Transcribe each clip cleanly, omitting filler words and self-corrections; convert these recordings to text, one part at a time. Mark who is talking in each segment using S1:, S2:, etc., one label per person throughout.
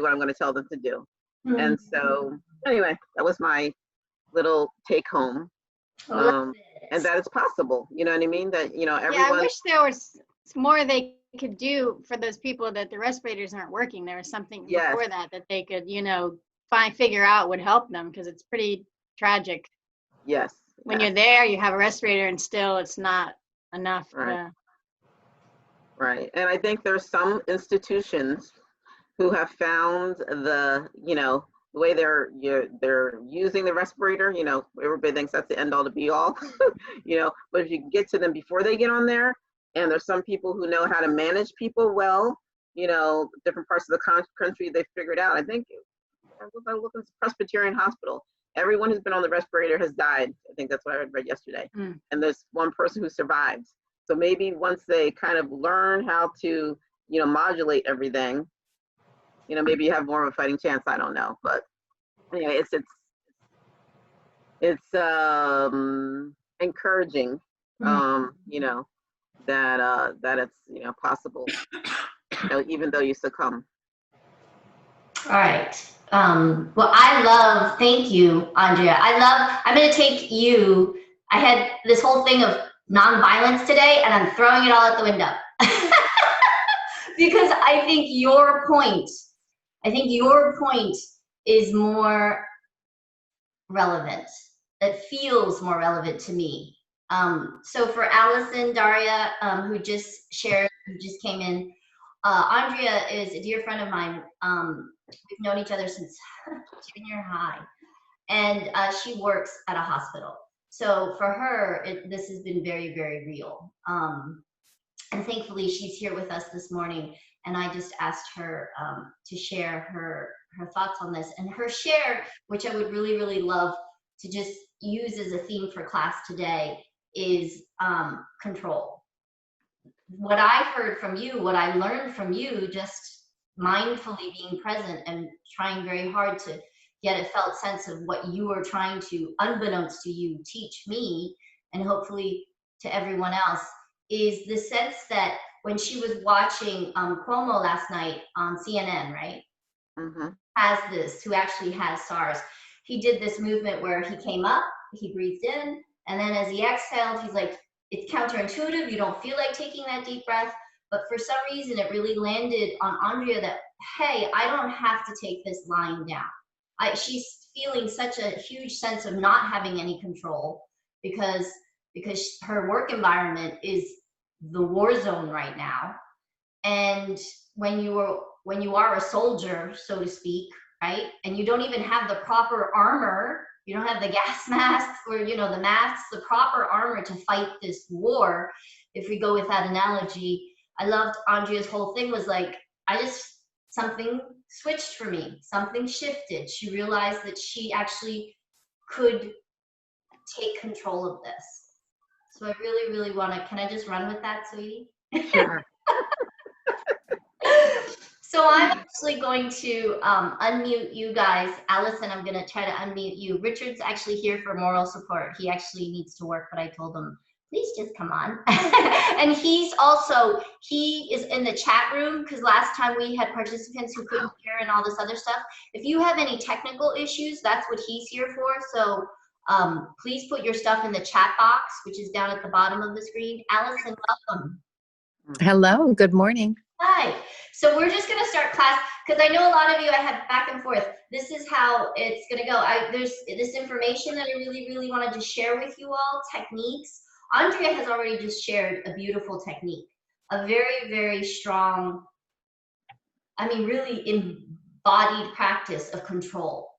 S1: what I'm going to tell them to do.
S2: Mhm.
S1: And so anyway, that was my little take home.
S2: Love
S1: And
S2: it.
S1: that it's possible, you know what I mean? That, you know,
S3: Yeah, I
S1: everyone,
S3: wish there was more they could do for those people that the respirators aren't working. There was something
S1: yes,
S3: before that they could, you know, figure out would help them, because it's pretty tragic.
S1: yes,
S3: When
S1: yes,
S3: you're there, you have a respirator and still it's not enough
S1: right,
S3: to.
S1: right. And I think there's some institutions who have found you know, the way they're using the respirator, you know, everybody thinks that's the end all to be all, you know, but if you can get to them before they get on there, and there's some people who know how to manage people well, you know, different parts of the country, they figured out. I think I look at Presbyterian Hospital. Everyone who's been on the respirator has died. I think that's what I read yesterday.
S3: Mm.
S1: And there's one person who survives. So maybe once they kind of learn how to, you know, modulate everything, you know, maybe you have more of a fighting chance. I don't know, but anyway, it's encouraging, you know, that it's, you know, possible, you know, even though you succumb.
S2: All right. Well, thank you, Andrea. I'm going to take you. I had this whole thing of nonviolence today, and I'm throwing it all out the window. Because I think your point is more relevant. It feels more relevant to me. So for Allison, Daria, who just came in, Andrea is a dear friend of mine. We've known each other since junior high, and she works at a hospital. So for her, this has been very, very real. And thankfully, she's here with us this morning. And I just asked her to share her thoughts on this. And her share, which I would really, really love to just use as a theme for class today, is control. What I've heard from you, what I learned from you, just mindfully being present and trying very hard to get a felt sense of what you were trying to, unbeknownst to you, teach me, and hopefully to everyone else, is the sense that when she was watching Cuomo last night on CNN, right? Who actually has SARS. He did this movement where he came up, he breathed in, and then as he exhaled, he's like, it's counterintuitive. You don't feel like taking that deep breath. But for some reason, it really landed on Andrea that, hey, I don't have to take this lying down. She's feeling such a huge sense of not having any control because her work environment is the war zone right now. And when you are a soldier, so to speak, right, and you don't even have the proper armor, you don't have the gas masks or, you know, the masks, the proper armor to fight this war. If we go with that analogy, I loved Andrea's whole thing was like, something switched for me, something shifted. She realized that she actually could take control of this. So I really, really want to, can I just run with that, sweetie?
S1: Sure.
S2: So I'm actually going to unmute you guys. Allison, I'm going to try to unmute you. Richard's actually here for moral support. He actually needs to work, but I told him, please just come on. And he is in the chat room because last time we had participants who couldn't hear and all this other stuff. If you have any technical issues, that's what he's here for. So please put your stuff in the chat box, which is down at the bottom of the screen. Allison, welcome.
S4: Hello, good morning.
S2: Hi. So we're just going to start class because I know a lot of you, I have back and forth. This is how it's going to go. There's this information that I really, really wanted to share with you all, techniques. Andrea has already just shared a beautiful technique, a very, very strong, really embodied practice of control.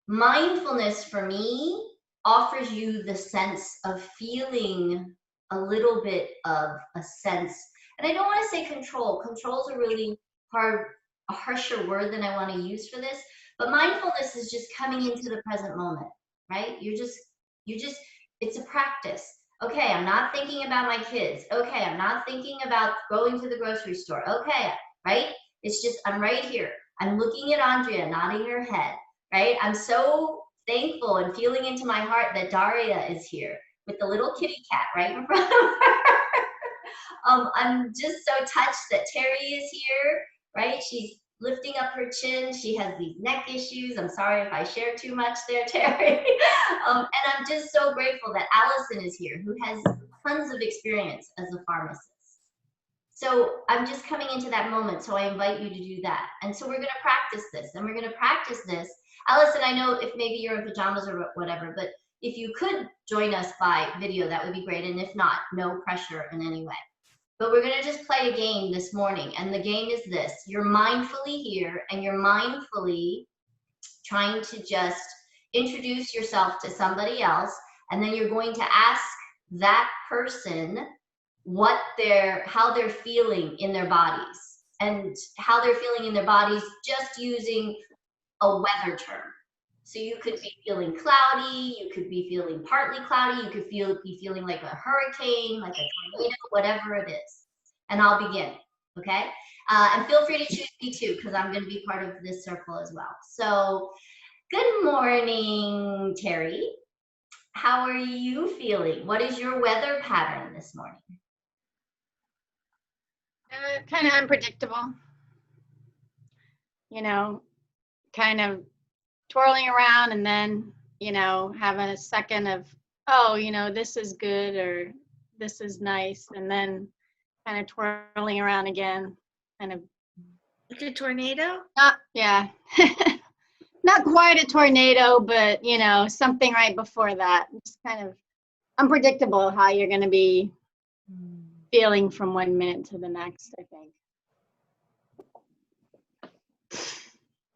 S2: Mindfulness for me offers you the sense of feeling a little bit of a sense. And I don't want to say control. Control is a really a harsher word than I want to use for this. But mindfulness is just coming into the present moment, right? It's a practice. Okay, I'm not thinking about my kids. Okay, I'm not thinking about going to the grocery store. Okay, right? It's just, I'm right here. I'm looking at Andrea, nodding her head, right? I'm so thankful and feeling into my heart that Daria is here with the little kitty cat right in front of her. I'm just so touched that Terry is here, right? She's lifting up her chin. She has these neck issues. I'm sorry if I share too much there, Terry. And I'm just so grateful that Allison is here, who has tons of experience as a pharmacist. So I'm just coming into that moment, so I invite you to do that. And so we're going to practice this, and we're going to practice this. Allison, I know if maybe you're in pajamas or whatever, but if you could join us by video, that would be great. And if not, no pressure in any way. But we're going to just play a game this morning. And the game is this. You're mindfully here, and you're mindfully trying to just introduce yourself to somebody else. And then you're going to ask that person how they're feeling in their bodies, and how they're feeling in their bodies just using a weather term. So you could be feeling cloudy, you could be feeling partly cloudy, you could be feeling like a hurricane, like a tornado, whatever it is. And I'll begin, okay? And feel free to choose me too, because I'm going to be part of this circle as well. So good morning, Terry. How are you feeling? What is your weather pattern this morning?
S3: Kind of unpredictable. You know, kind of twirling around, and then, you know, having a second of, oh, you know, this is good or this is nice, and then kind of twirling around again, kind of
S5: like a tornado.
S3: Yeah. Not quite a tornado, but, you know, something right before that. It's kind of unpredictable how you're going to be feeling from 1 minute to the next, I think.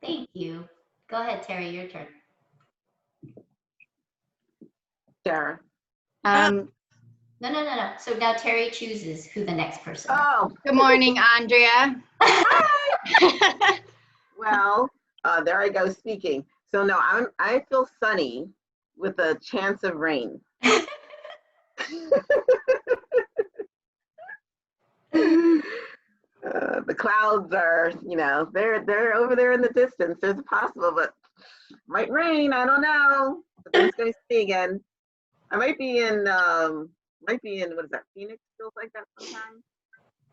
S2: Thank you. Go ahead, Terry, your turn.
S1: Sarah.
S2: No. So now Terry chooses who the next person is.
S1: Oh,
S3: Good morning, Andrea.
S1: well, there I go speaking. So no, I feel sunny with a chance of rain. The clouds are, you know, they're over there in the distance. There's a possible, but might rain. I don't know. But then it's going to stay again. I might be in what is that? Phoenix feels like that sometimes.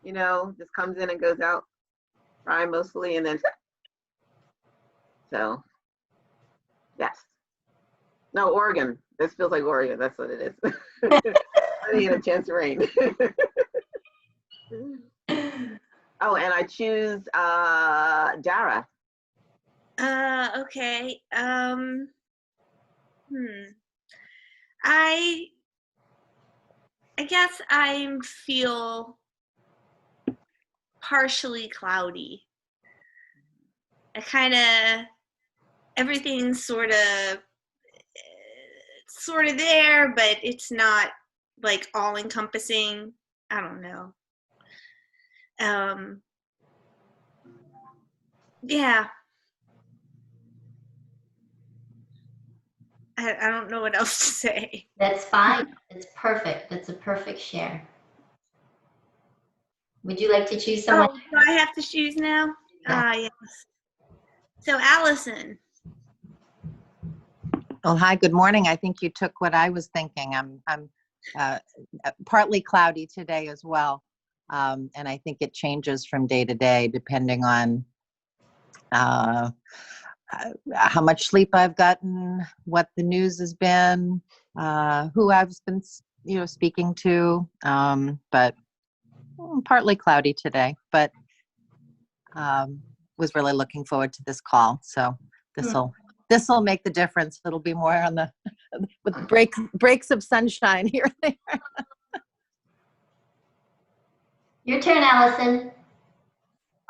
S1: You know, just comes in and goes out. Dry mostly, and then so yes. No, Oregon. This feels like Oregon. That's what it is. I didn't get a chance to rain. Oh, and I choose Dara.
S5: Okay. I guess I feel partially cloudy. Everything's sort of there, but it's not like all encompassing. I don't know. Yeah. I don't know what else to say.
S2: That's fine. It's perfect. That's a perfect share. Would you like to choose someone?
S5: Oh, do I have to choose now?
S2: Yeah.
S5: Yes. So Allison.
S4: Well, hi, good morning. I think you took what I was thinking. I'm partly cloudy today as well. And I think it changes from day to day depending on how much sleep I've gotten, what the news has been, who I've been, speaking to. But partly cloudy today, but was really looking forward to this call. So this'll make the difference. It'll be more on the with breaks of sunshine here and there.
S2: Your turn, Allison.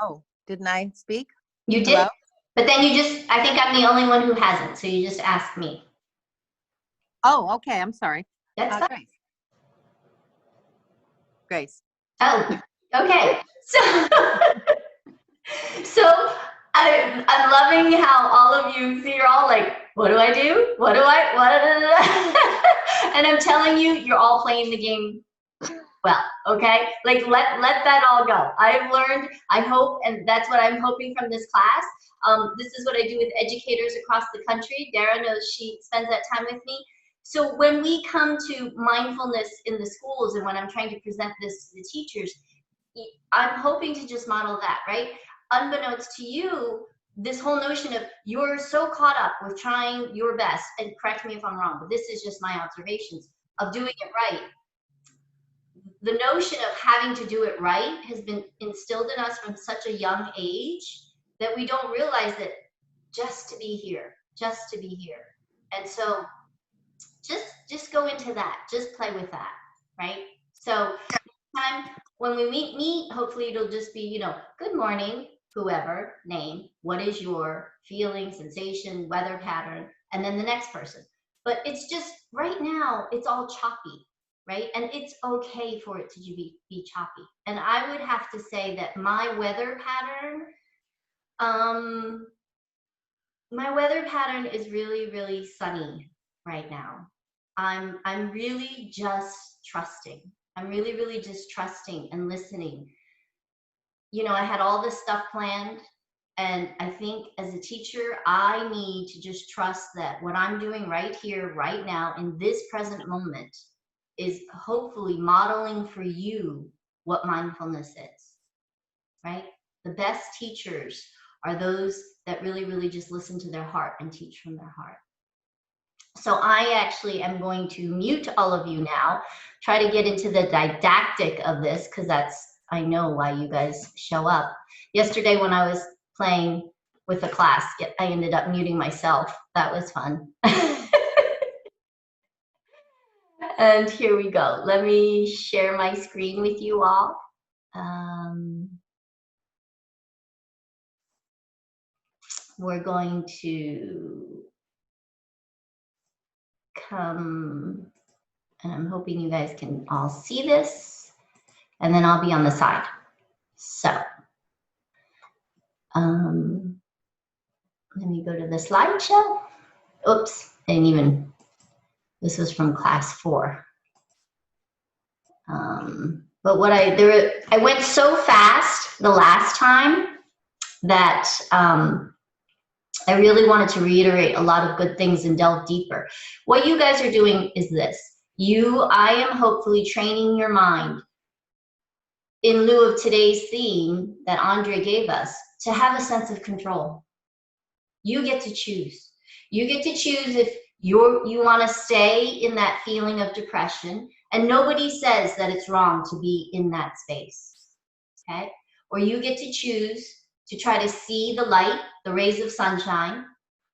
S4: Oh, didn't I speak?
S2: You did.
S4: Hello?
S2: But then I think I'm the only one who hasn't, so you just asked me.
S4: Oh, okay. I'm sorry.
S2: That's fine.
S4: Grace.
S2: Oh, okay. So I'm loving how all of you, see, you're all like, what do I do? What? And I'm telling you, you're all playing the game well, okay? Like, let that all go. I've learned, I hope, and that's what I'm hoping from this class. This is what I do with educators across the country. Dara knows, she spends that time with me. So when we come to mindfulness in the schools and when I'm trying to present this to the teachers, I'm hoping to just model that, right? unbeknownst to you, this whole notion of you're so caught up with trying your best, and correct me if I'm wrong, but this is just my observations of doing it right. The notion of having to do it right has been instilled in us from such a young age that we don't realize that just to be here, just to be here. And so just go into that, just play with that, right? So time when we meet, hopefully it'll just be, you know, good morning, whoever, name, what is your feeling, sensation, weather pattern, and then the next person. But it's just right now, it's all choppy, right? And it's okay for it to be choppy. And I would have to say that my weather pattern is really, really sunny right now. I'm really just trusting. I'm really, really just trusting and listening. You know, I had all this stuff planned, and I think as a teacher, I need to just trust that what I'm doing right here, right now, in this present moment is hopefully modeling for you what mindfulness is, right? The best teachers are those that really, really just listen to their heart and teach from their heart. So I actually am going to mute all of you now, try to get into the didactic of this, because that's, I know why you guys show up. Yesterday when I was playing with the class, I ended up muting myself. That was fun. And here we go. Let me share my screen with you all. We're going to come, and I'm hoping you guys can all see this, and then I'll be on the side. So let me go to the slideshow. Oops, I didn't even, this was from class 4. But what I went so fast the last time that I really wanted to reiterate a lot of good things and delve deeper. What you guys are doing is this. I am hopefully training your mind in lieu of today's theme that Andre gave us to have a sense of control. You get to choose. You get to choose if you want to stay in that feeling of depression, and nobody says that it's wrong to be in that space, okay? Or you get to choose to try to see the light, the rays of sunshine,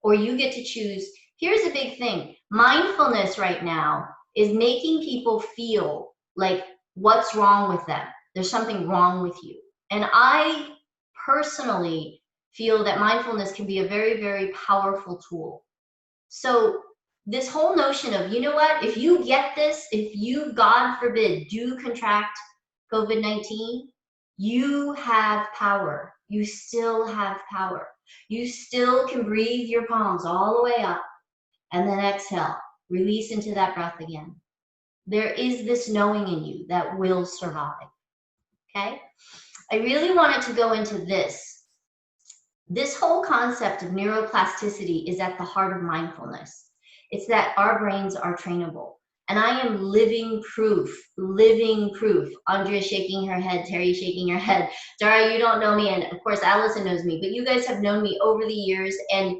S2: or you get to choose. Here's a big thing. Mindfulness right now is making people feel like what's wrong with them. There's something wrong with you. And I personally feel that mindfulness can be a very, very powerful tool. So this whole notion of, you know what, if you get this, if you, God forbid, do contract COVID-19, you have power. You still have power. You still can breathe your palms all the way up and then exhale, release into that breath again. There is this knowing in you that will survive, okay? I really wanted to go into this. This whole concept of neuroplasticity is at the heart of mindfulness. It's that our brains are trainable. And I am living proof, living proof. Andrea shaking her head, Terry shaking her head. Dara, you don't know me, and of course Allison knows me, but you guys have known me over the years, and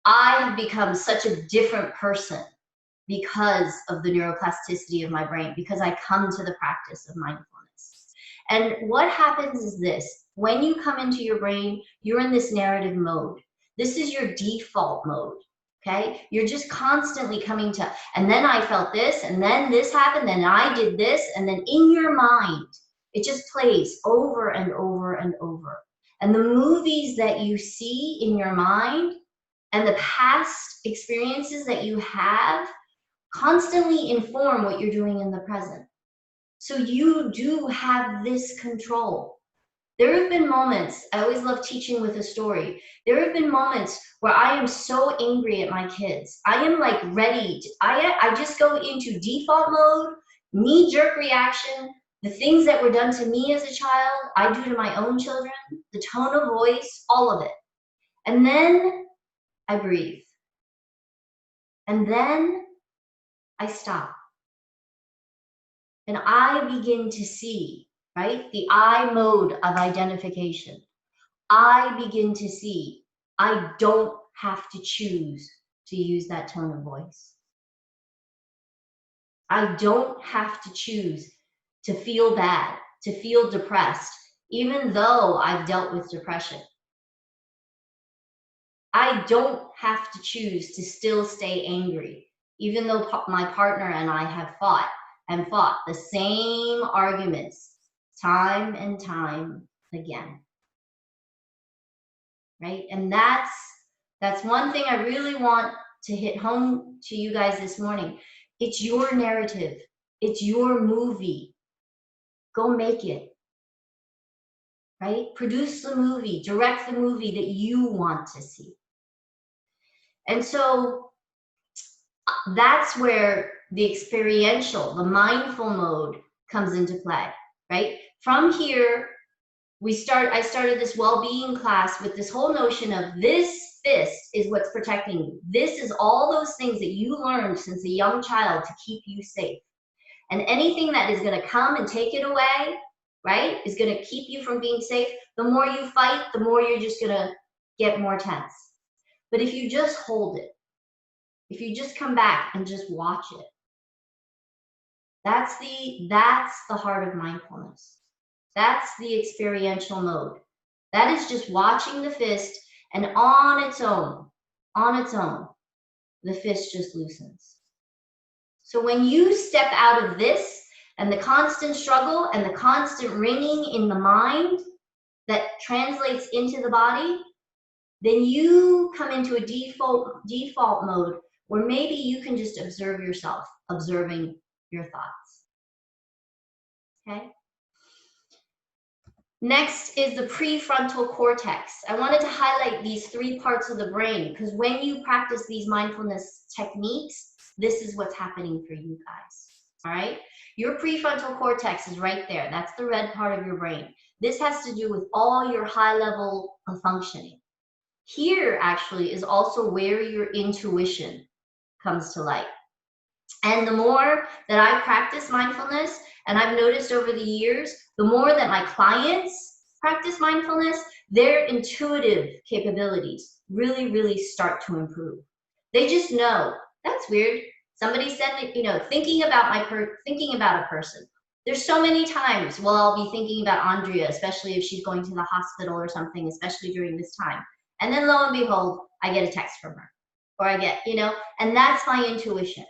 S2: I have become such a different person because of the neuroplasticity of my brain, because I come to the practice of mindfulness. And what happens is this: when you come into your brain, you're in this narrative mode. This is your default mode. Okay, you're just constantly coming to, and then I felt this, and then this happened, and I did this, and then in your mind, it just plays over and over and over. And the movies that you see in your mind and the past experiences that you have constantly inform what you're doing in the present. So you do have this control. There have been moments, I always love teaching with a story. There have been moments where I am so angry at my kids. I am like ready to, I just go into default mode, knee-jerk reaction. The things that were done to me as a child, I do to my own children, the tone of voice, all of it. And then I breathe. And then I stop. And I begin to see, right? The I mode of identification. I begin to see I don't have to choose to use that tone of voice. I don't have to choose to feel bad, to feel depressed, even though I've dealt with depression. I don't have to choose to still stay angry, even though my partner and I have fought the same arguments time and time again. Right? And that's one thing I really want to hit home to you guys this morning. It's your narrative. It's your movie. Go make it. Right? Produce the movie, direct the movie that you want to see. And so that's where the experiential, the mindful mode comes into play, right? From here, I started this well-being class with this whole notion of this fist is what's protecting you. This is all those things that you learned since a young child to keep you safe. And anything that is going to come and take it away, right, is going to keep you from being safe. The more you fight, the more you're just going to get more tense. But if you just hold it, if you just come back and just watch it, that's the heart of mindfulness. That's the experiential mode. That is just watching the fist, and on its own, the fist just loosens. So when you step out of this and the constant struggle and the constant ringing in the mind that translates into the body, then you come into a default mode where maybe you can just observe yourself, observing your thoughts. Okay? Next is the prefrontal cortex. I wanted to highlight these 3 parts of the brain because when you practice these mindfulness techniques, this is what's happening for you guys. All right? Your prefrontal cortex is right there. That's the red part of your brain. This has to do with all your high level of functioning. Here actually is also where your intuition comes to light. And the more that I practice mindfulness, and I've noticed over the years, the more that my clients practice mindfulness, their intuitive capabilities really, really start to improve. They just know, that's weird. Somebody said, thinking about a person. There's so many times, well, I'll be thinking about Andrea, especially if she's going to the hospital or something, especially during this time. And then lo and behold, I get a text from her. Or I get, and that's my intuition.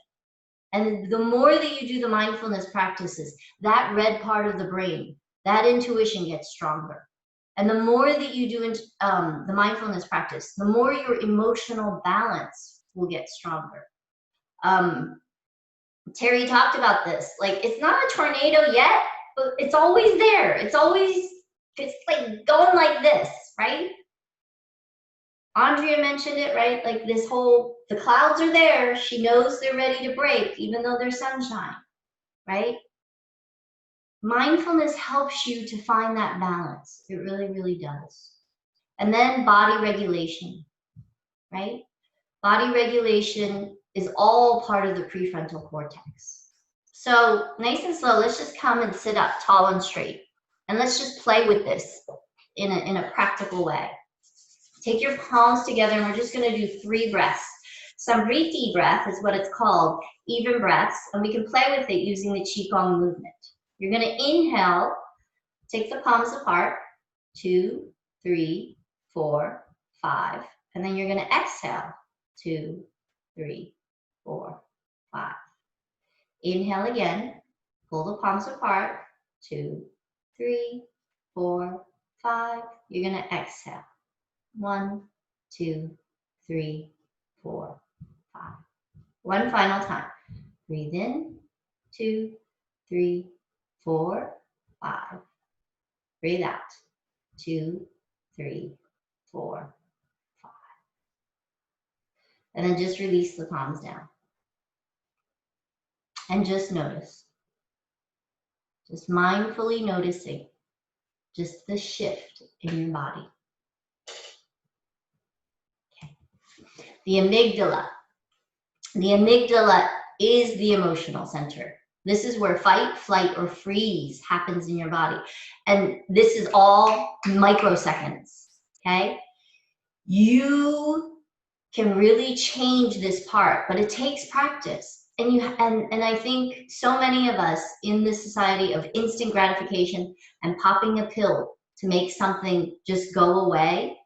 S2: And the more that you do the mindfulness practices, that red part of the brain, that intuition gets stronger. And the more that you do the mindfulness practice, the more your emotional balance will get stronger. Terry talked about this. Like, it's not a tornado yet, but it's always there. It's like going like this, right? Andrea mentioned it, right? Like the clouds are there. She knows they're ready to break, even though there's sunshine, right? Mindfulness helps you to find that balance. It really, really does. And then body regulation, right? Body regulation is all part of the prefrontal cortex. So nice and slow, let's just come and sit up tall and straight. And let's just play with this in a practical way. Take your palms together and we're just going to do 3 breaths. Samriti breath is what it's called, even breaths, and we can play with it using the Qigong movement. You're going to inhale, take the palms apart, 2, 3, 4, 5, and then you're going to exhale, 2, 3, 4, 5. Inhale again, pull the palms apart, 2, 3, 4, 5. You're going to exhale. 1, 2, 3, 4, 5. One final time. Breathe in. 2, 3, 4, 5. Breathe out. 2, 3, 4, 5. And then just release the palms down. And just notice. Just mindfully noticing just the shift in your body. The amygdala. The amygdala is the emotional center. This is where fight, flight, or freeze happens in your body. And this is all microseconds. okay? You can really change this part, but it takes practice. And I think so many of us in this society of instant gratification and popping a pill to make something just go away,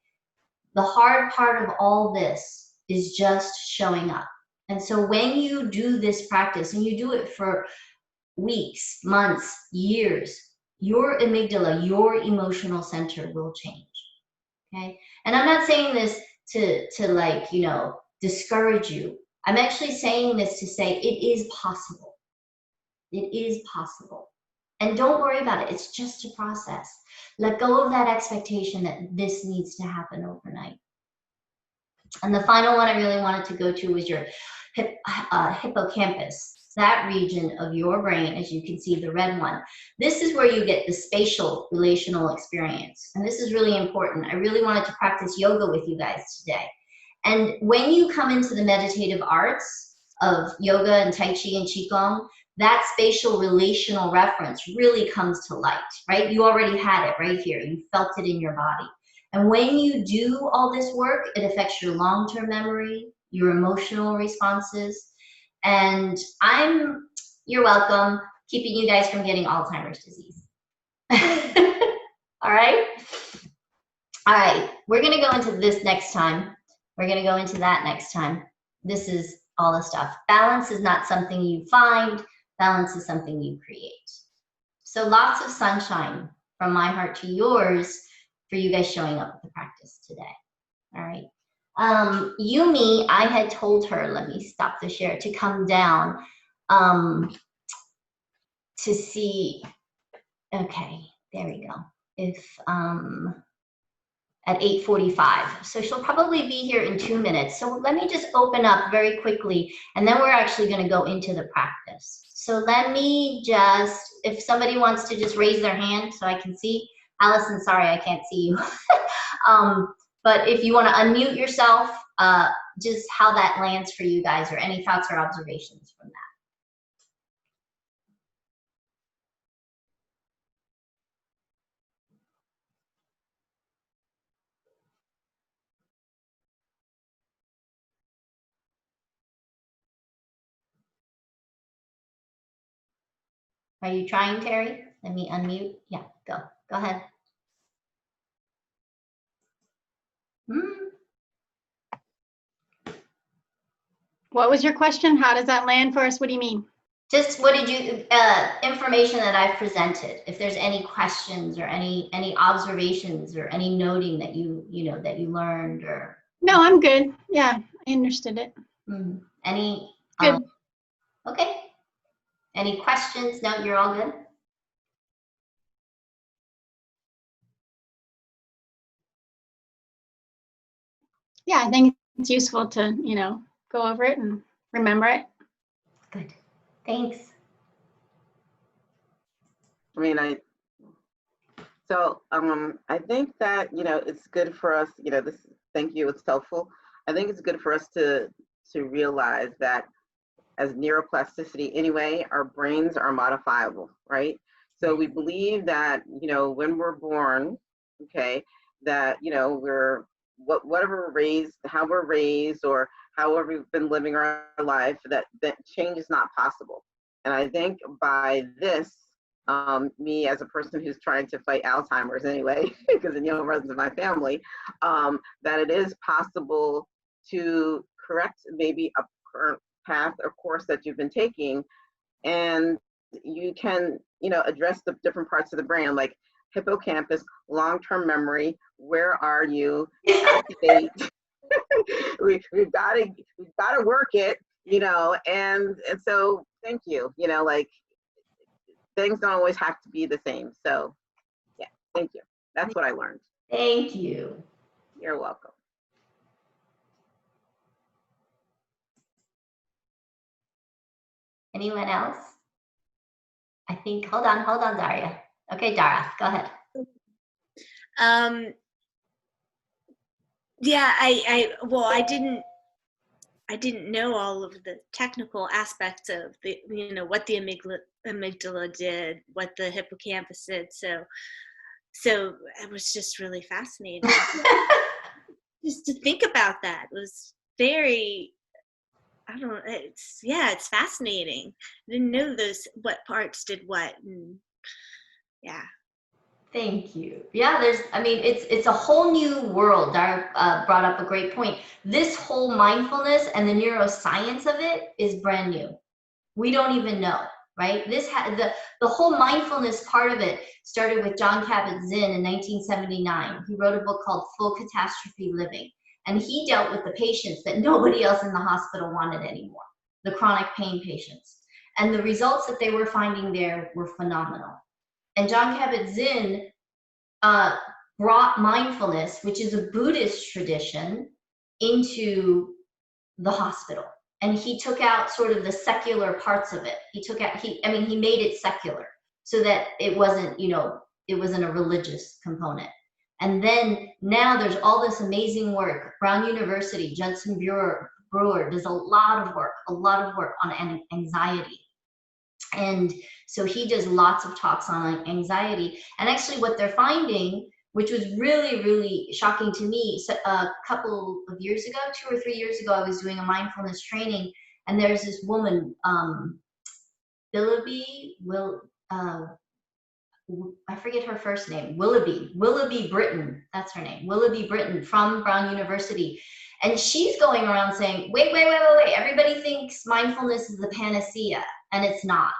S2: the hard part of all this is just showing up. And so when you do this practice and you do it for weeks, months, years, your amygdala, your emotional center will change. Okay. And I'm not saying this to like, you know, discourage you. I'm actually saying this to say it is possible. It is possible. And don't worry about it. It's just a process. Let go of that expectation that this needs to happen overnight. And the final one I really wanted to go to was your hippocampus. That region of your brain, as you can see, the red one. This is where you get the spatial relational experience. And this is really important. I really wanted to practice yoga with you guys today. And when you come into the meditative arts of yoga and Tai Chi and Qigong, that spatial relational reference really comes to light, right? You already had it right here. You felt it in your body. And when you do all this work, it affects your long-term memory, your emotional responses. And you're welcome, keeping you guys from getting Alzheimer's disease. All right? All right, we're gonna go into this next time. We're gonna go into that next time. This is all the stuff. Balance is not something you find, balance is something you create. So lots of sunshine from my heart to yours for you guys showing up at the practice today. All right. Yumi, I had told her, let me stop the share, to come down to see, okay, there we go. If, at 8:45. So she'll probably be here in 2 minutes. So let me just open up very quickly, and then we're actually going to go into the practice. So let me just, if somebody wants to just raise their hand so I can see. Allison, sorry, I can't see you. But if you want to unmute yourself, just how that lands for you guys, or any thoughts or observations from that. Are you trying, Terry? Let me unmute. Yeah, go ahead.
S3: What was your question? How does that land for us? What do you mean?
S2: Just what did you, information that I've presented, if there's any questions or any observations or any noting that you know, that you learned, or.
S3: No, I'm good. Yeah, I understood it.
S2: Any,
S3: Good.
S2: Okay. Any questions? No, you're all good?
S3: Yeah, I think it's useful to, you know, go over it and remember it.
S2: Good. Thanks.
S1: I mean, I think that, you know, it's good for us, you know, thank you, it's helpful. I think it's good for us to realize that as neuroplasticity anyway, our brains are modifiable, right? So we believe that, you know, when we're born, okay, that, you know, whatever we're raised, how we're raised, or however we've been living our life, that change is not possible. And I think by this, me as a person who's trying to fight Alzheimer's anyway, because it, you know, runs in my family, that it is possible to correct maybe a current path or course that you've been taking, and you can, you know, address the different parts of the brain, like hippocampus, long-term memory. Where are you? Activate. we've got to work it, you know, and so thank you. You know, like, things don't always have to be the same. So yeah, thank you. That's what I learned.
S2: Thank you.
S1: You're welcome.
S2: Anyone else? I think, hold on, Daria. Okay, Dara, go ahead.
S5: Yeah, I didn't know all of the technical aspects of the, you know, what the amygdala did, what the hippocampus did. So So it was just really fascinating. Just to think about that was very, I don't know, it's fascinating. I didn't know what parts did what, and yeah.
S2: Thank you. Yeah, it's a whole new world. Dara brought up a great point. This whole mindfulness and the neuroscience of it is brand new. We don't even know, right? The whole mindfulness part of it started with Jon Kabat-Zinn in 1979. He wrote a book called Full Catastrophe Living, and he dealt with the patients that nobody else in the hospital wanted anymore, the chronic pain patients. And the results that they were finding there were phenomenal. And Jon Kabat-Zinn brought mindfulness, which is a Buddhist tradition, into the hospital. And he took out sort of the secular parts of it. He made it secular so that it wasn't, it wasn't a religious component. And then now there's all this amazing work. Brown University, Judson Brewer does a lot of work on anxiety. And so he does lots of talks on anxiety. And actually what they're finding, which was really, really shocking to me, so a couple of years ago, 2 or 3 years ago, I was doing a mindfulness training, and there's this woman, I forget her first name, Willoughby Britton, that's her name, Willoughby Britton from Brown University. And she's going around saying, wait, everybody thinks mindfulness is the panacea, and it's not.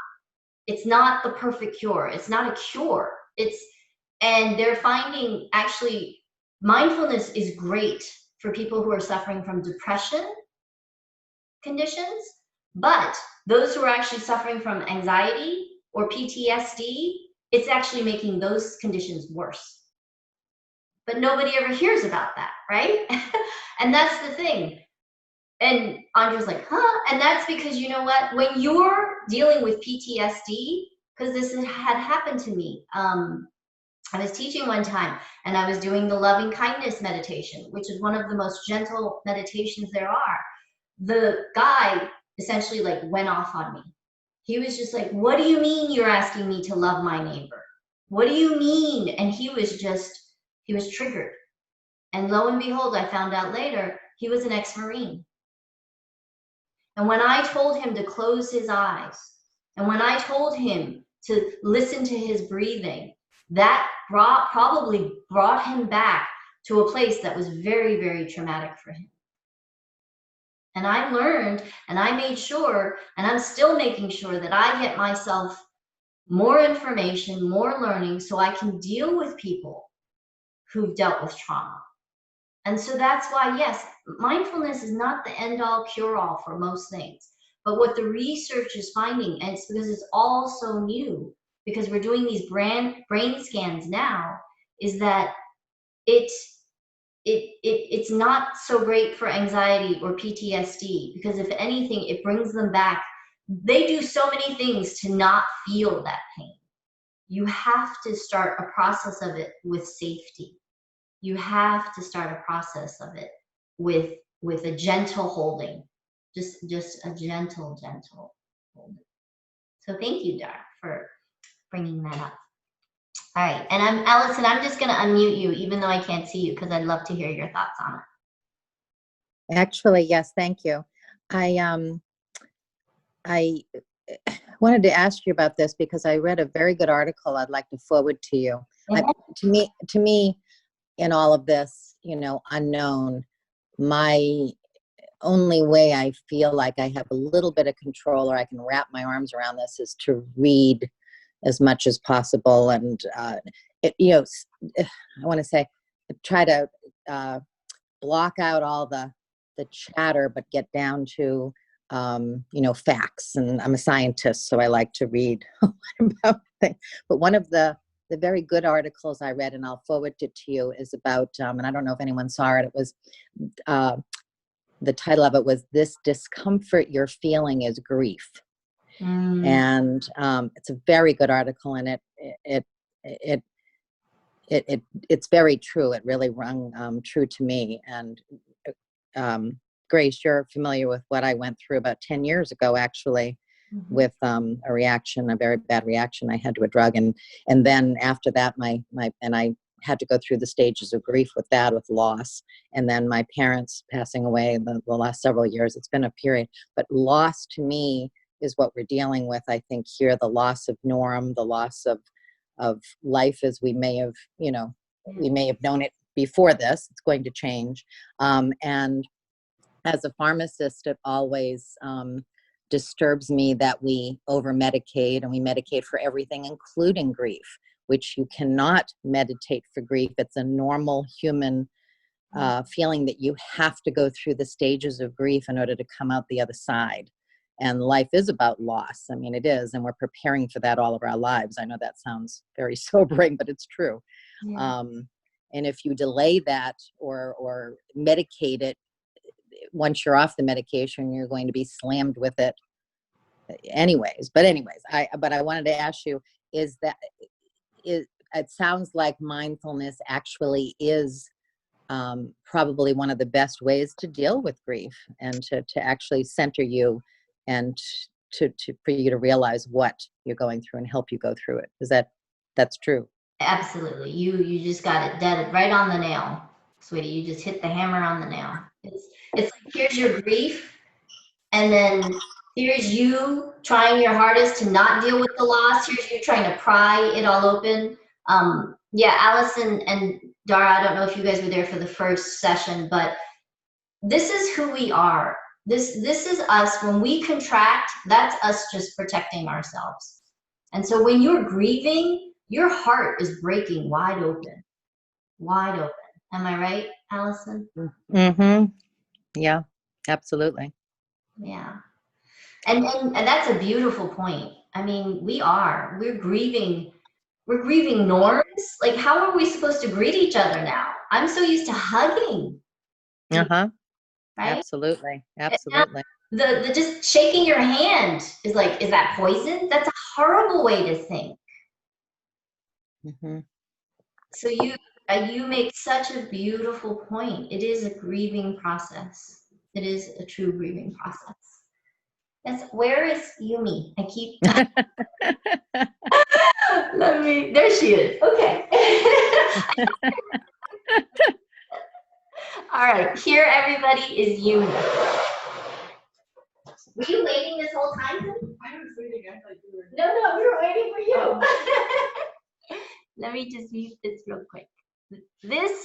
S2: It's not the perfect cure. It's not a cure. And they're finding actually mindfulness is great for people who are suffering from depression conditions, but those who are actually suffering from anxiety or PTSD, it's actually making those conditions worse. But nobody ever hears about that, right? And that's the thing. And Andrea's like, huh? And that's because, you know what? When you're dealing with PTSD, because this had happened to me, I was teaching one time and I was doing the loving kindness meditation, which is one of the most gentle meditations there are. The guy essentially like went off on me. He was just like, what do you mean you're asking me to love my neighbor? What do you mean? And he was triggered. And lo and behold, I found out later, he was an ex-Marine. And when I told him to close his eyes, and when I told him to listen to his breathing, that probably brought him back to a place that was very, very traumatic for him. And I learned, and I made sure, and I'm still making sure that I get myself more information, more learning, so I can deal with people who've dealt with trauma. And so that's why, yes, mindfulness is not the end-all cure-all for most things. But what the research is finding, and it's because it's all so new, because we're doing these brain scans now, is that it's not so great for anxiety or PTSD, because if anything, it brings them back. They do so many things to not feel that pain. You have to start a process of it with safety. You have to start a process of it with a gentle holding, just a gentle holding. So thank you, Dar, for bringing that up. All right, and Allison, I'm just going to unmute you, even though I can't see you, because I'd love to hear your thoughts on it.
S4: Actually, yes, thank you. I wanted to ask you about this because I read a very good article I'd like to forward to you. To me, in all of this, unknown, my only way I feel like I have a little bit of control or I can wrap my arms around this is to read as much as possible. And, I want to say, try to block out all the chatter, but get down to, facts. And I'm a scientist, so I like to read about things. But one of the very good articles I read, and I'll forward it to you, is about, and I don't know if anyone saw it, it was, the title of it was "This Discomfort You're Feeling is Grief." And it's a very good article, and it's very true. It really rung true to me. And Grace, you're familiar with what I went through about 10 years ago, actually, with a reaction, a very bad reaction I had to a drug. And then after that, and I had to go through the stages of grief with that, with loss. And then my parents passing away the last several years. It's been a period. But loss to me is what we're dealing with, I think, here. The loss of norm, the loss of life as we may have, we may have known it before this. It's going to change. And as a pharmacist, it always disturbs me that we over-medicate, and we medicate for everything, including grief, which you cannot meditate for grief. It's a normal human feeling that you have to go through the stages of grief in order to come out the other side. And life is about loss. I mean, it is, and we're preparing for that all of our lives. I know that sounds very sobering, but it's true. Yeah. And if you delay that or medicate it, once you're off the medication, you're going to be slammed with it anyways. But I wanted to ask you, it sounds like mindfulness actually is probably one of the best ways to deal with grief, and to actually center you, and for you to realize what you're going through and help you go through it. That's true?
S2: Absolutely. You just got it dead right on the nail, sweetie. You just hit the hammer on the nail. It's like, here's your grief, and then here's you trying your hardest to not deal with the loss. Here's you trying to pry it all open. Yeah, Allison and Dara, I don't know if you guys were there for the first session, but this is who we are. This is us. When we contract, that's us just protecting ourselves. And so when you're grieving, your heart is breaking wide open. Wide open. Am I right, Allison?
S4: Mm-hmm. Yeah, absolutely.
S2: Yeah. And that's a beautiful point. I mean, we're grieving norms. Like, how are we supposed to greet each other now? I'm so used to hugging.
S4: Uh-huh.
S2: Right?
S4: Absolutely. Absolutely.
S2: The just shaking your hand is like, is that poison? That's a horrible way to think.
S4: Mm-hmm.
S2: So you make such a beautiful point. It is a grieving process. It is a true grieving process. Where is Yumi? I keep there she is. Okay. All right, here everybody is Yumi. Were you waiting this whole time? I was waiting. I thought you were. No, we were waiting for you. Oh. Let me just mute this real quick.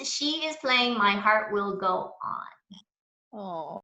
S2: She is playing My Heart Will Go On.
S4: Oh.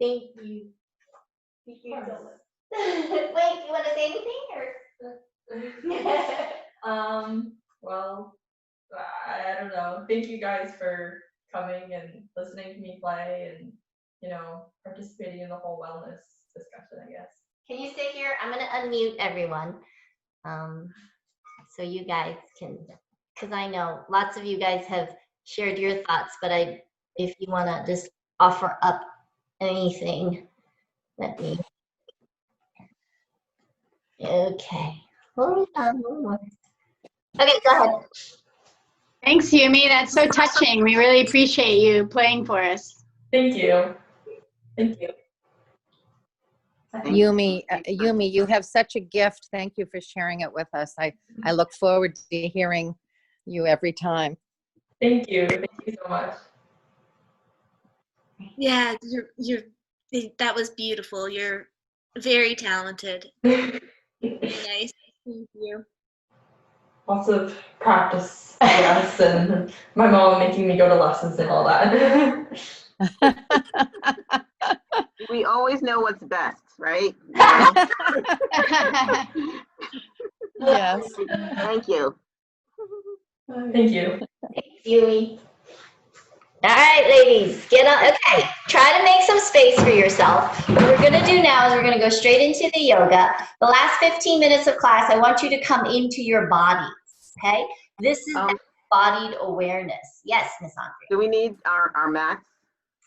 S2: Thank you. Thank you so much. Wait, you want to say anything or?
S6: Well, I don't know. Thank you guys for coming and listening to me play, and participating in the whole wellness discussion, I guess.
S2: Can you stay here? I'm gonna unmute everyone, so you guys can, because I know lots of you guys have shared your thoughts, but if you want to just offer up anything, let me. Okay. Hold on. Okay, go ahead.
S3: Thanks, Yumi. That's so touching. We really appreciate you playing for us.
S6: Thank you. Thank you.
S4: Yumi, Yumi, you have such a gift. Thank you for sharing it with us. I look forward to hearing you every time.
S6: Thank you. Thank you so much.
S5: Yeah, that was beautiful. You're very talented. Very nice. Thank you.
S6: Lots of practice, yes, and my mom making me go to lessons and all that.
S1: We always know what's best, right?
S4: Yes.
S1: Thank you.
S6: Thank you.
S2: Thanks, Yumi. All right, ladies, get on. Okay, try to make some space for yourself. What we're going to do now is we're going to go straight into the yoga. The last 15 minutes of class, I want you to come into your bodies, okay? This is embodied awareness. Yes, Miss Andre.
S1: Do we need our mats?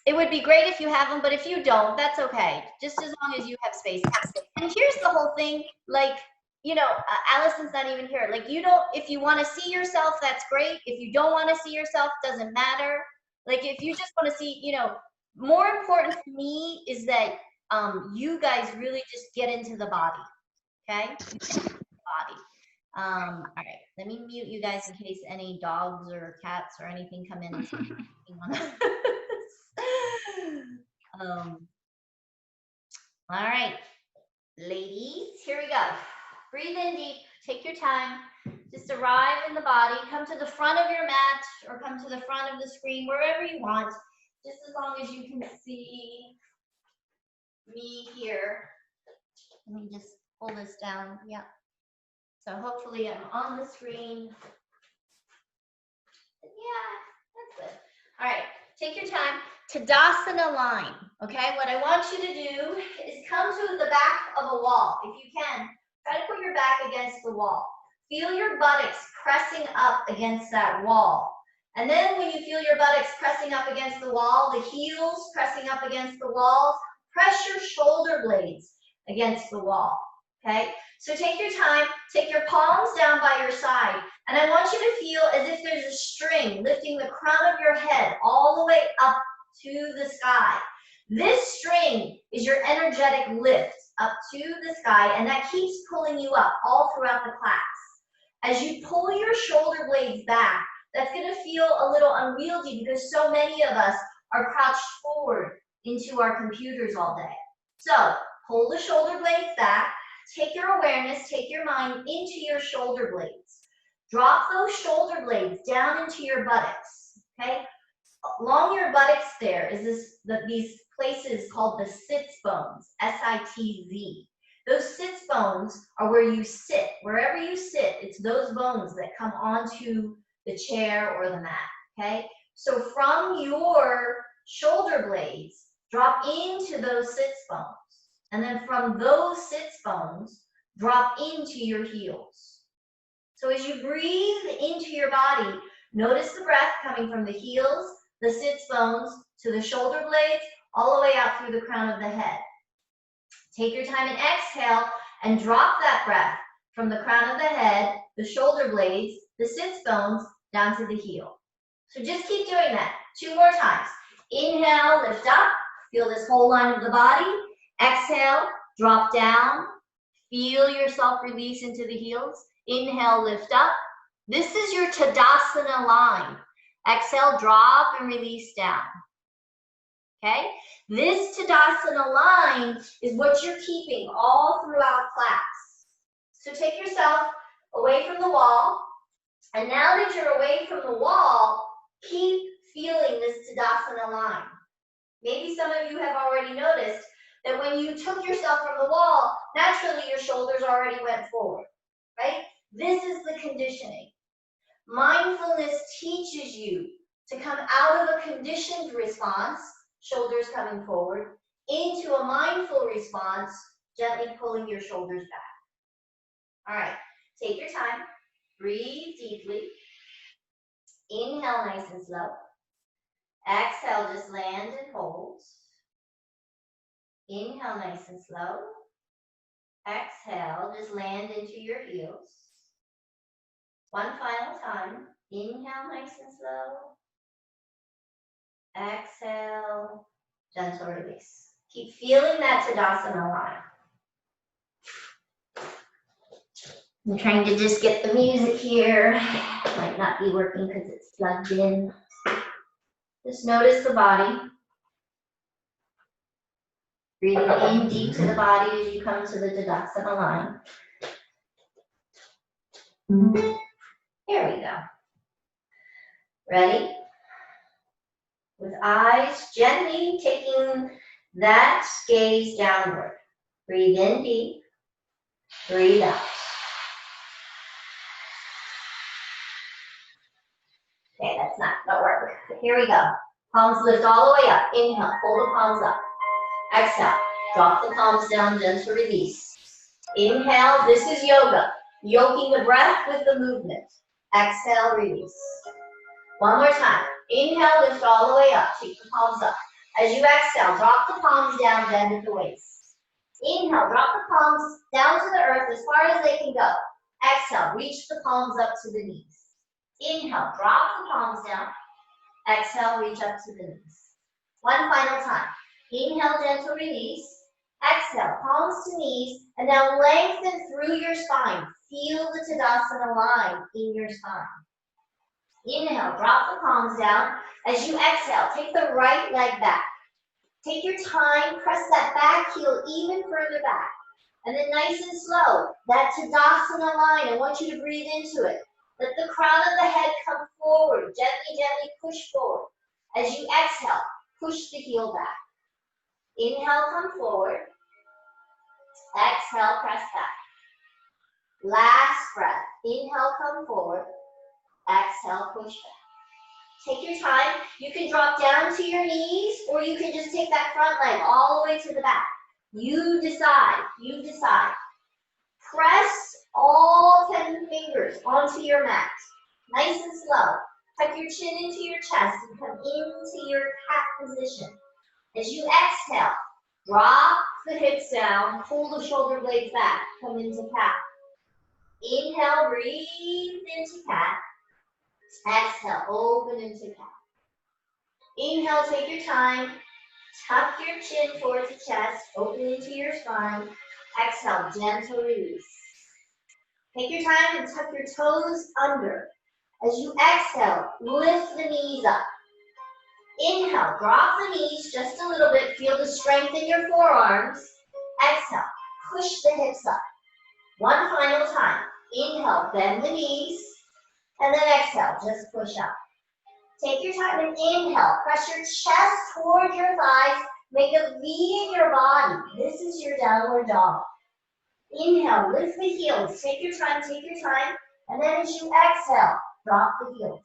S2: It would be great if you have them, but if you don't, that's okay. Just as long as you have space. And here's the whole thing, like, you know, Allison's not even here. Like, you don't, if you want to see yourself, that's great. If you don't want to see yourself, doesn't matter. Like, if you just want to see, you know, more important to me is that you guys really just get into the body, okay? Body. All right, let me mute you guys in case any dogs or cats or anything come in and start on us. All right, ladies, here we go. Breathe in deep, take your time. Just arrive in the body, come to the front of your mat or come to the front of the screen, wherever you want, just as long as you can see me here. Let me just pull this down, yeah. So hopefully I'm on the screen. Yeah, that's good. All right, take your time. Tadasana line, okay? What I want you to do is come to the back of a wall. If you can, try to put your back against the wall. Feel your buttocks pressing up against that wall. And then when you feel your buttocks pressing up against the wall, the heels pressing up against the walls, press your shoulder blades against the wall, okay? So take your time, take your palms down by your side, and I want you to feel as if there's a string lifting the crown of your head all the way up to the sky. This string is your energetic lift up to the sky, and that keeps pulling you up all throughout the class. As you pull your shoulder blades back, that's going to feel a little unwieldy because so many of us are crouched forward into our computers all day. So pull the shoulder blades back, take your awareness, take your mind into your shoulder blades. Drop those shoulder blades down into your buttocks, okay? Along your buttocks there is these places called the sits bones, S-I-T-Z. Those sits bones are where you sit. Wherever you sit, it's those bones that come onto the chair or the mat, okay? So from your shoulder blades, drop into those sits bones. And then from those sits bones, drop into your heels. So as you breathe into your body, notice the breath coming from the heels, the sits bones, to the shoulder blades, all the way out through the crown of the head. Take your time and exhale and drop that breath from the crown of the head, the shoulder blades, the sits bones, down to the heel. So just keep doing that 2 more times. Inhale, lift up, feel this whole line of the body. Exhale, drop down, feel yourself release into the heels. Inhale, lift up. This is your Tadasana line. Exhale, drop and release down. Okay? This Tadasana line is what you're keeping all throughout class. So take yourself away from the wall. And now that you're away from the wall, keep feeling this Tadasana line. Maybe some of you have already noticed that when you took yourself from the wall, naturally your shoulders already went forward, right? This is the conditioning. Mindfulness teaches you to come out of a conditioned response, shoulders coming forward, into a mindful response, gently pulling your shoulders back. All right, take your time, breathe deeply. Inhale nice and slow. Exhale, just land and hold. Inhale nice and slow. Exhale, just land into your heels. One final time. Inhale, nice and slow. Exhale, gentle release. Keep feeling that Tadasana line. I'm trying to just get the music here. Might not be working because it's plugged in. Just notice the body. Breathing in deep to the body as you come to the Tadasana line. Here we go. Ready? With eyes gently taking that gaze downward. Breathe in deep. Breathe out. Okay, that's not gonna work. Here we go. Palms lift all the way up. Inhale, pull the palms up. Exhale, drop the palms down, gentle release. Inhale, this is yoga. Yoking the breath with the movement. Exhale, release. One more time. Inhale, lift all the way up. Take the palms up. As you exhale, drop the palms down, bend at the waist. Inhale, drop the palms down to the earth as far as they can go. Exhale, reach the palms up to the knees. Inhale, drop the palms down. Exhale, reach up to the knees. One final time. Inhale, gentle release. Exhale, palms to knees, and now lengthen through your spine. Feel the Tadasana line in your spine. Inhale, drop the palms down. As you exhale, take the right leg back. Take your time, press that back heel even further back. And then nice and slow, that Tadasana line, I want you to breathe into it. Let the crown of the head come forward. Gently, gently push forward. As you exhale, push the heel back. Inhale, come forward. Exhale, press back. Last breath. Inhale, come forward. Exhale, push back. Take your time. You can drop down to your knees, or you can just take that front leg all the way to the back. You decide. You decide. Press all 10 fingers onto your mat. Nice and slow. Tuck your chin into your chest and come into your cat position. As you exhale, drop the hips down, pull the shoulder blades back, come into cat. Inhale, breathe into cat. Exhale, open into cat. Inhale, take your time. Tuck your chin towards the chest, open into your spine. Exhale, gentle release. Take your time and tuck your toes under. As you exhale, lift the knees up. Inhale, drop the knees just a little bit. Feel the strength in your forearms. Exhale, push the hips up. One final time. Inhale, bend the knees. And then exhale, just push up. Take your time and inhale. Press your chest toward your thighs. Make a V in your body. This is your downward dog. Inhale, lift the heels. Take your time, take your time. And then as you exhale, drop the heels.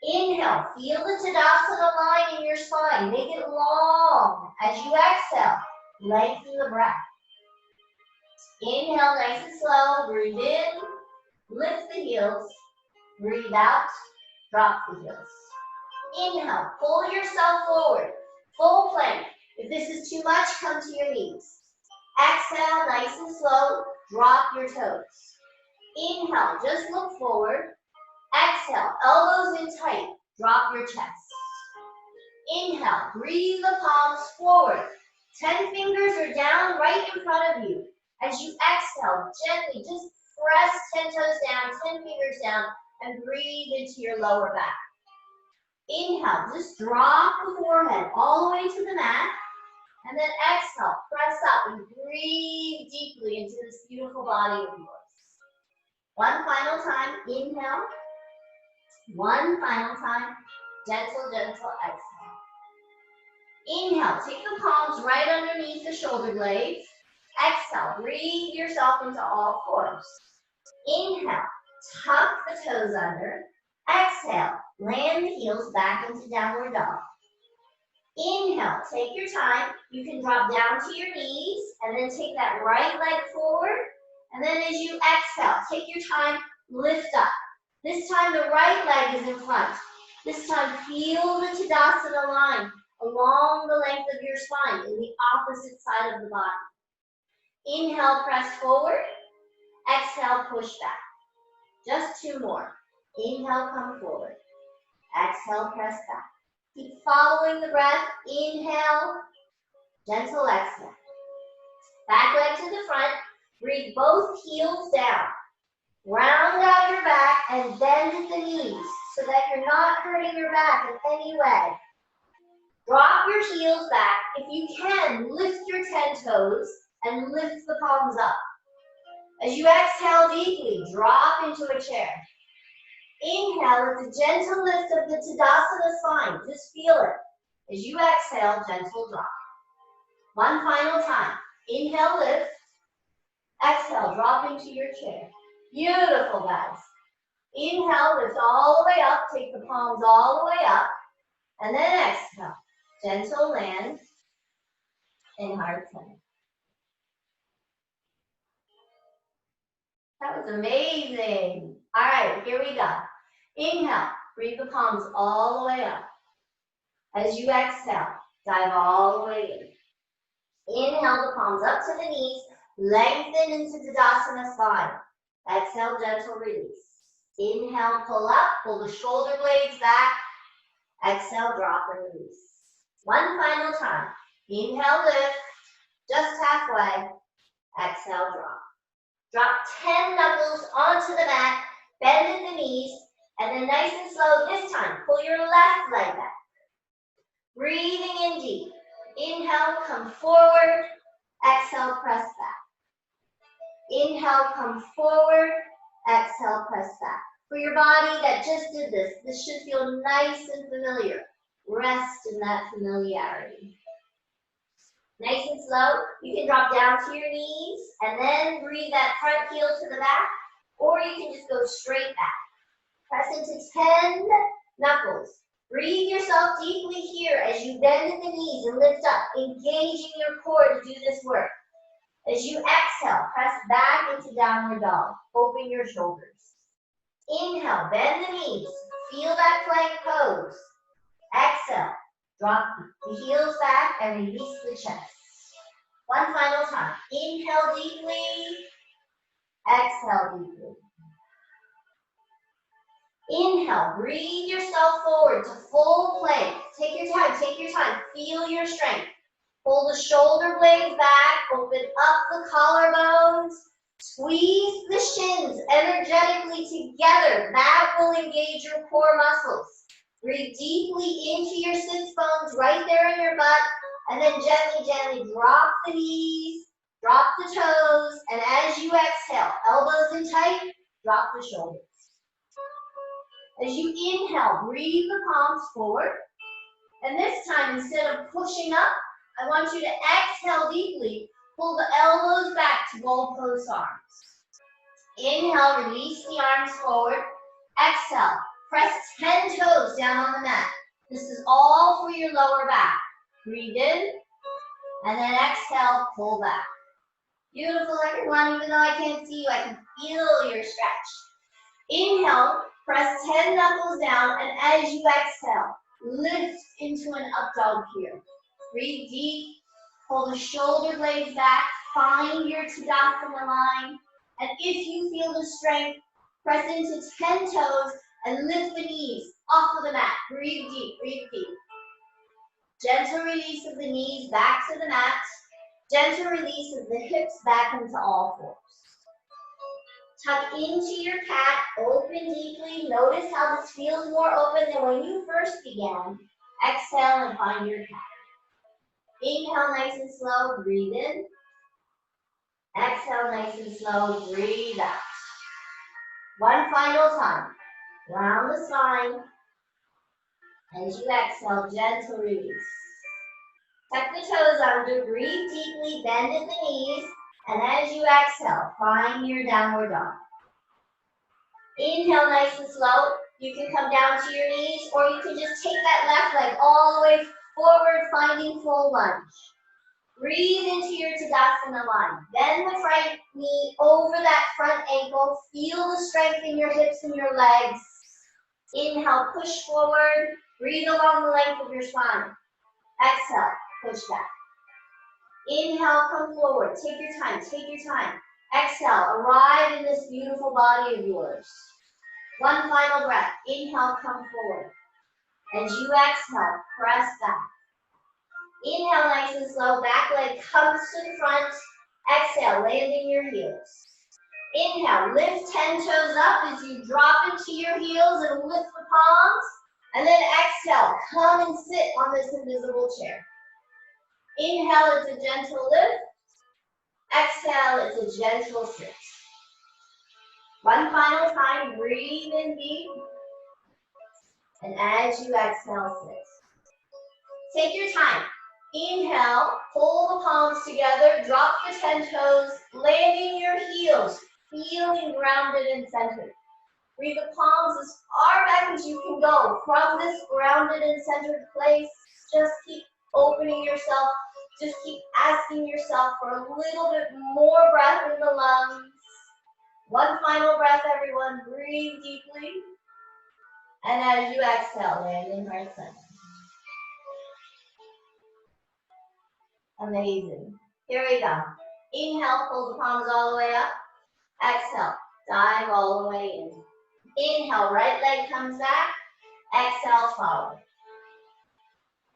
S2: Inhale, feel the Tadasana line in your spine. Make it long. As you exhale, lengthen the breath. Inhale, nice and slow. Breathe in, lift the heels. Breathe out, drop the heels. Inhale, pull yourself forward. Full plank. If this is too much, come to your knees. Exhale, nice and slow. Drop your toes. Inhale, just look forward. Exhale, elbows in tight. Drop your chest. Inhale, breathe the palms forward. 10 fingers are down right in front of you. As you exhale, gently just press 10 toes down, 10 fingers down, and breathe into your lower back. Inhale, just drop the forehead all the way to the mat. And then exhale, press up and breathe deeply into this beautiful body of yours. One final time, inhale. One final time, gentle, gentle exhale. Inhale, take the palms right underneath the shoulder blades. Exhale, breathe yourself into all fours. Inhale, tuck the toes under. Exhale, land the heels back into downward dog. Inhale, take your time. You can drop down to your knees and then take that right leg forward. And then as you exhale, take your time, lift up. This time the right leg is in front. This time feel the Tadasana line along the length of your spine in the opposite side of the body. Inhale, press forward. Exhale, push back. Just two more. Inhale, come forward. Exhale, press back. Keep following the breath. Inhale, gentle exhale. Back leg to the front. Breathe both heels down. Round out your back and bend the knees so that you're not hurting your back in any way. Drop your heels back. If you can, lift your 10 toes and lift the palms up. As you exhale deeply, drop into a chair. Inhale, it's a gentle lift of the Tadasana spine. Just feel it. As you exhale, gentle drop. One final time. Inhale, lift. Exhale, drop into your chair. Beautiful, guys. Inhale, lift all the way up. Take the palms all the way up. And then exhale. Gentle land in heart center. That was amazing. All right, here we go. Inhale, breathe the palms all the way up. As you exhale, dive all the way in. Inhale the palms up to the knees, lengthen into Tadasana spine. Exhale, gentle release. Inhale, pull up, pull the shoulder blades back. Exhale, drop and release. One final time. Inhale, lift, just halfway. Exhale, drop. Drop 10 knuckles onto the mat, bend at the knees, and then nice and slow this time, pull your left leg back. Breathing in deep. Inhale, come forward. Exhale, press back. Inhale, come forward. Exhale, press back. For your body that just did this, this should feel nice and familiar. Rest in that familiarity. Nice and slow. You can drop down to your knees and then breathe that front heel to the back, or you can just go straight back. Press into 10 knuckles. Breathe yourself deeply here as you bend at the knees and lift up, engaging your core to do this work. As you exhale, press back into downward dog. Open your shoulders. Inhale, bend the knees. Feel that plank pose. Exhale, drop the heels back and release the chest. One final time. Inhale deeply. Exhale deeply. Inhale, breathe yourself forward to full plank. Take your time, take your time. Feel your strength. Pull the shoulder blades back, open up the collarbones. Squeeze the shins energetically together. That will engage your core muscles. Breathe deeply into your sits bones right there in your butt. And then gently, gently drop the knees, drop the toes. And as you exhale, elbows in tight, drop the shoulders. As you inhale, breathe the palms forward. And this time, instead of pushing up, I want you to exhale deeply. Pull the elbows back to goalpost arms. Inhale, release the arms forward. Exhale, press 10 toes down on the mat. This is all for your lower back. Breathe in, and then exhale, pull back. Beautiful, everyone. Even though I can't see you, I can feel your stretch. Inhale, press 10 knuckles down, and as you exhale, lift into an up dog here. Breathe deep, pull the shoulder blades back, find your Tadasana line, and if you feel the strength, press into 10 toes and lift the knees off of the mat. Breathe deep, breathe deep. Gentle release of the knees back to the mat. Gentle release of the hips back into all fours. Tuck into your cat, open deeply. Notice how this feels more open than when you first began. Exhale and find your cat. Inhale nice and slow, breathe in. Exhale nice and slow, breathe out. One final time. Round the spine. As you exhale, gentle release. Tuck the toes under, breathe deeply, bend at the knees, and as you exhale, find your downward dog. Inhale nice and slow. You can come down to your knees, or you can just take that left leg all the way forward, finding full lunge. Breathe into your Tadasana line. Bend the front knee over that front ankle. Feel the strength in your hips and your legs. Inhale, push forward. Breathe along the length of your spine. Exhale, push back. Inhale, come forward. Take your time, take your time. Exhale, arrive in this beautiful body of yours. One final breath. Inhale, come forward. As you exhale, press back. Inhale, nice and slow. Back leg comes to the front. Exhale, landing your heels. Inhale, lift 10 toes up as you drop into your heels and lift the palms. And then exhale, come and sit on this invisible chair. Inhale, it's a gentle lift. Exhale, it's a gentle sit. One final time, breathe in deep. And as you exhale, sit. Take your time. Inhale, pull the palms together, drop the 10 toes, landing your heels, feeling grounded and centered. Breathe the palms as far back as you can go from this grounded and centered place. Just keep opening yourself. Just keep asking yourself for a little bit more breath in the lungs. One final breath, everyone. Breathe deeply. And as you exhale, land in heart center. Amazing. Here we go. Inhale, pull the palms all the way up. Exhale, dive all the way in. Inhale, right leg comes back. Exhale, forward.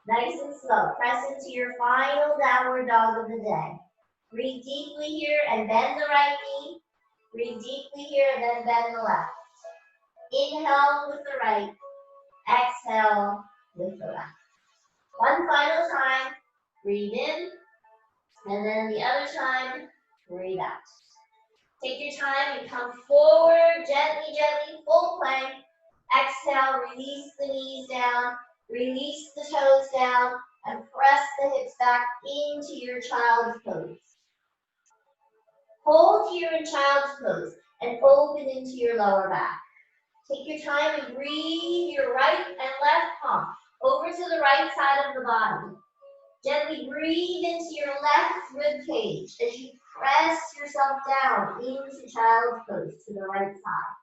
S2: Nice and slow. Press into your final downward dog of the day. Breathe deeply here and bend the right knee. Breathe deeply here and then bend the left. Inhale with the right. Exhale with the left. One final time. Breathe in. And then the other time, breathe out. Take your time and come forward, gently, gently, full plank. Exhale, release the knees down, release the toes down, and press the hips back into your child's pose. Hold here in child's pose and open into your lower back. Take your time and breathe your right and left palm over to the right side of the body. Gently breathe into your left rib cage as you press yourself down into child's pose to the right side.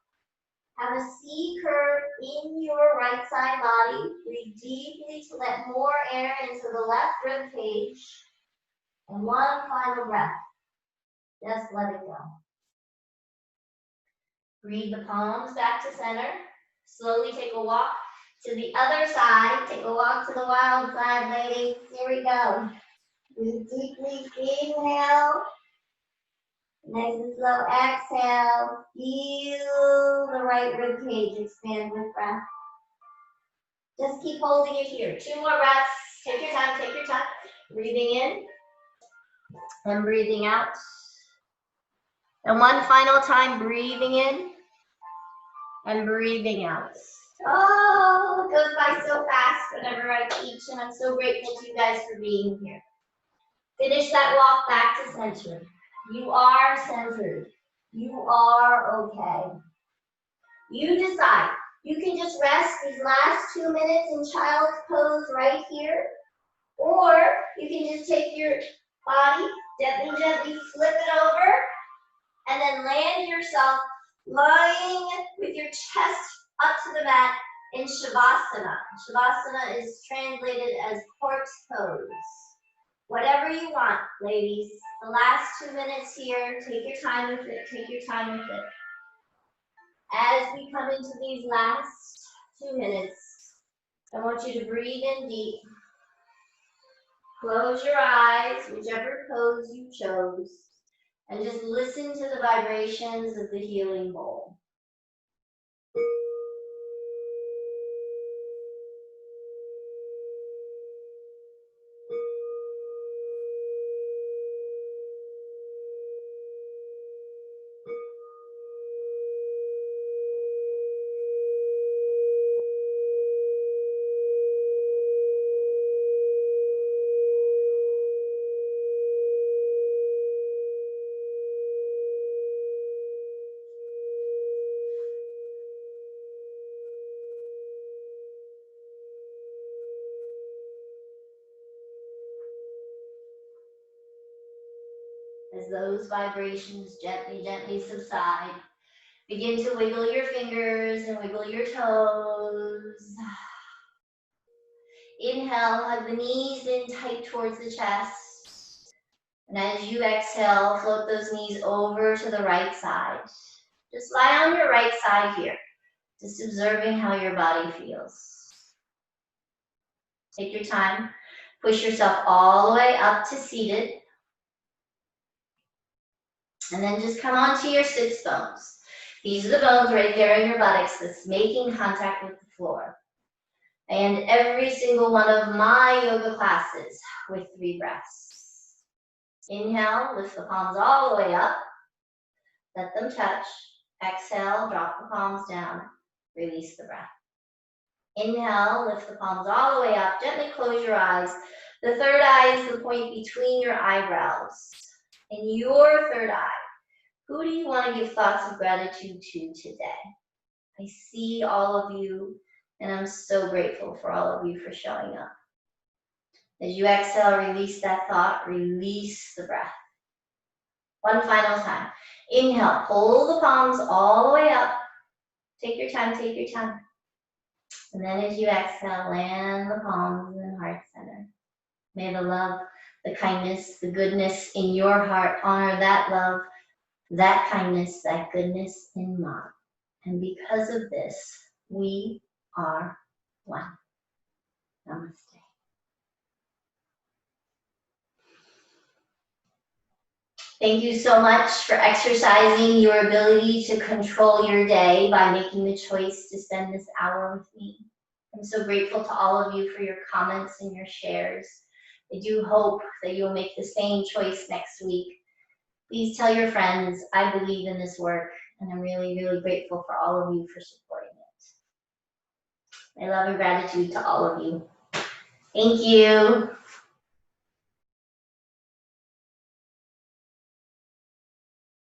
S2: Have a C curve in your right side body. Breathe deeply to let more air into the left rib cage. And one final breath. Just let it go. Breathe the palms back to center. Slowly take a walk to the other side. Take a walk to the wild side, ladies. Here we go. Breathe deeply. Inhale. Nice and slow. Exhale. Feel the right rib cage expand with breath. Just keep holding it here. 2 more breaths. Take your time. Take your time. Breathing in and breathing out. And one final time. Breathing in and breathing out. Oh, it goes by so fast whenever I teach, and I'm so grateful to you guys for being here. Finish that walk back to center. You are centered. You are okay. You decide. You can just rest these last 2 minutes in child's pose right here, or you can just take your body, gently, gently flip it over, and then land yourself lying with your chest up to the mat in Shavasana. Shavasana is translated as corpse pose. Whatever you want, ladies. The last 2 minutes here, take your time with it, take your time with it. As we come into these last 2 minutes, I want you to breathe in deep. Close your eyes, whichever pose you chose, and just listen to the vibrations of the healing bowl. As those vibrations gently, gently subside, begin to wiggle your fingers and wiggle your toes. Inhale, hug the knees in tight towards the chest. And as you exhale, float those knees over to the right side. Just lie on your right side here. Just observing how your body feels. Take your time. Push yourself all the way up to seated. And then just come onto your sits bones. These are the bones right here in your buttocks that's making contact with the floor. And every single one of my yoga classes with 3 breaths. Inhale, lift the palms all the way up. Let them touch. Exhale, drop the palms down. Release the breath. Inhale, lift the palms all the way up. Gently close your eyes. The third eye is the point between your eyebrows. In your third eye, who do you want to give thoughts of gratitude to today? I see all of you, and I'm so grateful for all of you for showing up. As you exhale, release that thought, release the breath. One final time. Inhale, pull the palms all the way up. Take your time, take your time. And then as you exhale, land the palms in heart center. May the love, the kindness, the goodness in your heart honor that love, that kindness, that goodness in mine. And because of this, we are one. Namaste. Thank you so much for exercising your ability to control your day by making the choice to spend this hour with me. I'm so grateful to all of you for your comments and your shares. I do hope that you'll make the same choice next week. Please tell your friends I believe in this work, and I'm really, really grateful for all of you for supporting it. My love and gratitude to all of you. Thank you.